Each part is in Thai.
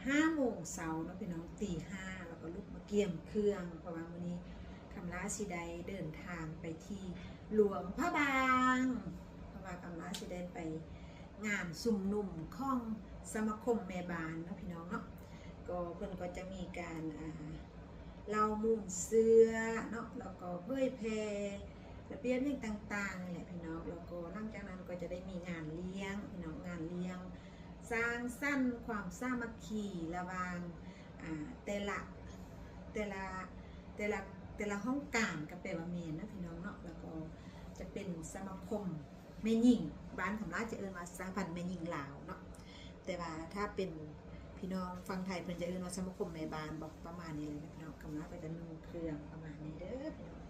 5 โมงเช้าเนาะพี่น้องตี 5แล้วก็ลุกมาเกี่ยมเครื่องเพราะว่ามื้อนี้คำลาสิได้เดินทางไปที่หลวงพระบางเพราะว่าคำลาสิได้ไปงานสุ่มนุ่มของสมาคมแม่บ้านเนาะพี่น้องเนาะก็เพิ่นก็จะมีการเล่ามุงเสื้อเนาะแล้วก็เผยแพร่ระเบียบเรื่องต่างๆนี่แหละพี่น้องแล้วก็หลังจากนั้นก็จะได้มีงานเลี้ยงพี่น้องงานเลี้ยงสร้างสรรค์ความสามัคคีระหว่างแต่ละห้องการกับแต่ละเมนนะพี่น้องเนาะแล้วก็จะเป็นสมาคมแม่หญิงบ้านของราจะเอิ้นว่าสหพันธ์แม่หญิงลาวเนาะแต่ว่าถ้าเป็นพี่น้องฟังไทยเพิ่นจะเอิ้นว่าสมาคมแม่บ้านบอกประมาณนี้เลยนะพี่น้องกำลังไปจะนุ่งเครื่องประมาณนี้เด้อพี่น้อง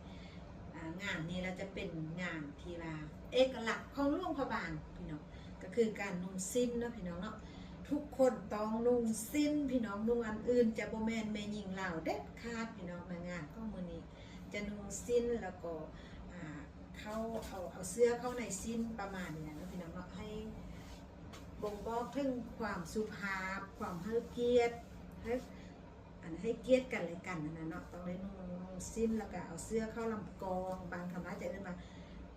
งานนี้เราจะเป็นงานที่ว่าเอกลักษณ์ของหลวงพระบางพี่น้องก็คือการนุ่งสิ้นเนาะพี่น้องเนาะทุกคนต้องนุ่งสิ้นพี่น้องนุ่งอันอื่นจะบ่แม่นแม่หญิงลาวเด็ดขาดพี่น้องมางานของมื้อนี้จะนุ่งสิ้นแล้วก็เขาเอาเสื้อเข้าในสิ้นประมาณนี้นะพี่น้องเนาะให้บ่งบอกถึงความสุภาพความให้เกียรติให้เกียรติกันเลยกันนะเนาะต้องได้นุ่งสิ้นแล้วก็เอาเสื้อเข้าลำกองบางคำว่าจะเอิ้นว่า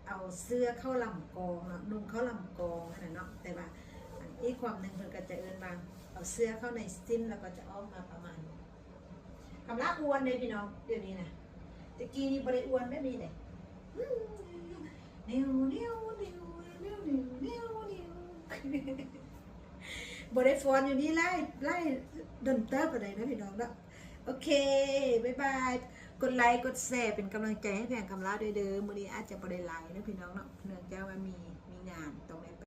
เอาเสื้อเข้าลำกองเนาะนุ่งเข้าลำกองนั่นเนาะแต่ว่าอีกความหนึ่งเพิ่นก็จะเอิ้นว่าเอาเสื้อเข้าในสิ้นแล้วก็จะออกมาประมาณคำละอวนเลยพี่น้องเดี๋ยวนี้นะตะกี้นี่บ่ได้อวนแบบนี้เลยนิ้วบ่ได้ฟอนอยู่นี่ไล่ดนเตอร์ไปเลยนะพี่น้องเนาะโอเคบ๊ายบายกดไลค์กดแชร์เป็นกำลังใจให้แพงคำลาด้วยเด้อมื้อนี้อาจจะบ่ได้ไลค์นะพี่น้องเนาะเนื่องจากว่ามีงานต้องได้